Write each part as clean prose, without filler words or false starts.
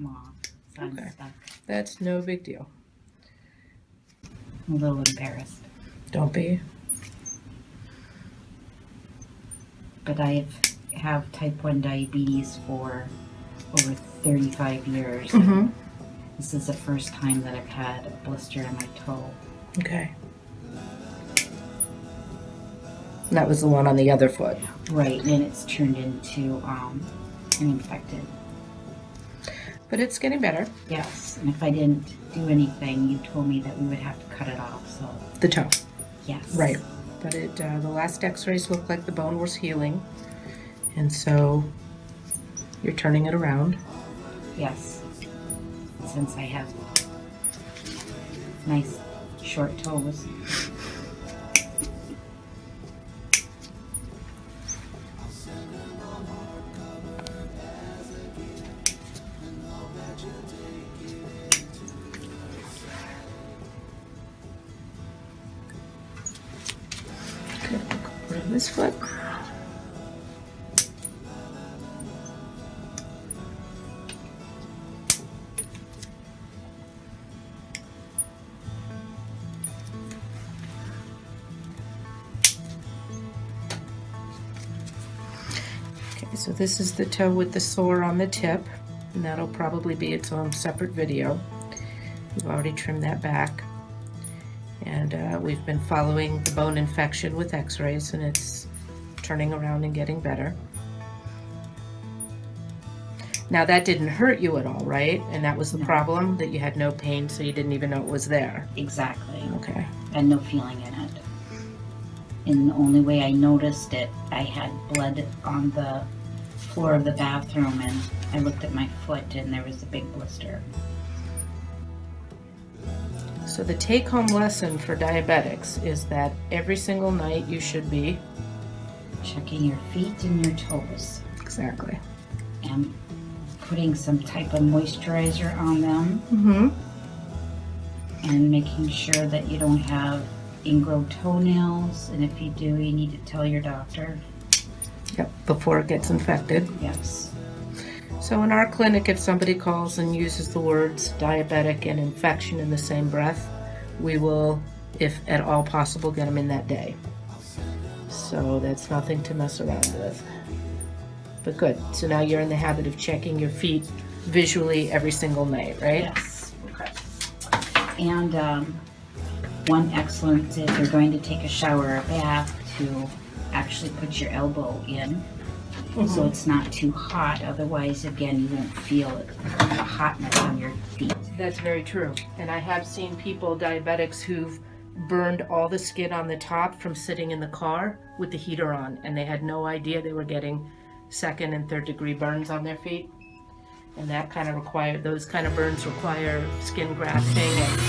come off. So I'm stuck. That's no big deal. I'm a little embarrassed. Don't be. But I have type 1 diabetes for over 35 years. Mm-hmm. This is the first time that I've had a blister in my toe. Okay. That was the one on the other foot. Right, and it's turned into an infected. But it's getting better. Yes, and if I didn't do anything, you told me that we would have to cut it off, so. The toe. Yes. Right. But it the last x-rays looked like the bone was healing. And so you're turning it around. Yes. Since I have nice short toes. Put on this foot. Okay, so this is the toe with the sore on the tip, and that'll probably be its own separate video. We've already trimmed that back. And we've been following the bone infection with x-rays, and it's turning around and getting better. Now that didn't hurt you at all, right? And that was the problem, that you had no pain, so you didn't even know it was there. Exactly. Okay. And no feeling in it. And the only way I noticed it, I had blood on the floor of the bathroom, and I looked at my foot and there was a big blister. So the take-home lesson for diabetics is that every single night you should be checking your feet and your toes. Exactly. And putting some type of moisturizer on them. Mm-hmm. And making sure that you don't have ingrown toenails. And if you do, you need to tell your doctor. Yep, before it gets infected. Yes. So in our clinic, if somebody calls and uses the words diabetic and infection in the same breath, we will, if at all possible, get them in that day. So that's nothing to mess around with. But good. So now you're in the habit of checking your feet visually every single night, right? Yes. Okay. And one excellent, if you're going to take a shower or bath, to actually put your elbow in. So it's not too hot, otherwise, again, you won't feel the hotness on your feet. That's very true. And I have seen people, diabetics, who've burned all the skin on the top from sitting in the car with the heater on, and they had no idea they were getting second and third degree burns on their feet. And that kind of those kind of burns require skin grafting and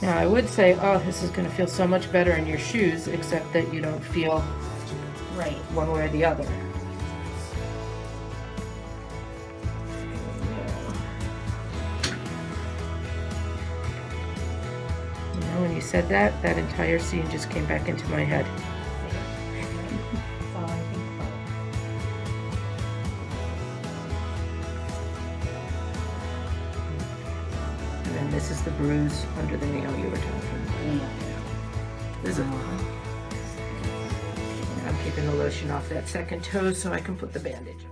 now, I would say, oh, this is going to feel so much better in your shoes, except that you don't feel right one way or the other. You know, when you said that, that entire scene just came back into my head. And this is the bruise under the nail you were talking about. This is I'm keeping the lotion off that second toe so I can put the bandage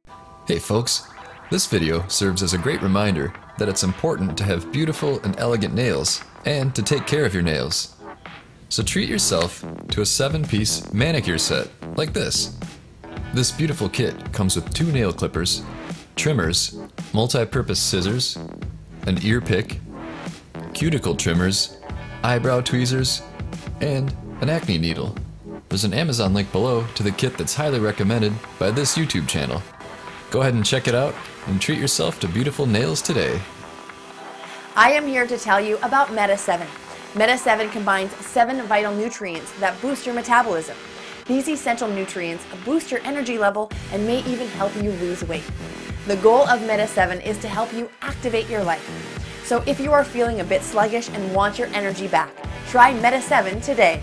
on. Hey folks, this video serves as a great reminder that it's important to have beautiful and elegant nails and to take care of your nails. So treat yourself to a 7-piece manicure set like this. This beautiful kit comes with 2 nail clippers, trimmers, multi-purpose scissors, an ear pick, cuticle trimmers, eyebrow tweezers, and an acne needle. there's an Amazon link below to the kit that's highly recommended by this YouTube channel. Go ahead and check it out and treat yourself to beautiful nails today. I am here to tell you about Meta 7. Meta 7 combines 7 vital nutrients that boost your metabolism. These essential nutrients boost your energy level and may even help you lose weight. The goal of Meta 7 is to help you activate your life. So if you are feeling a bit sluggish and want your energy back, try Meta 7 today.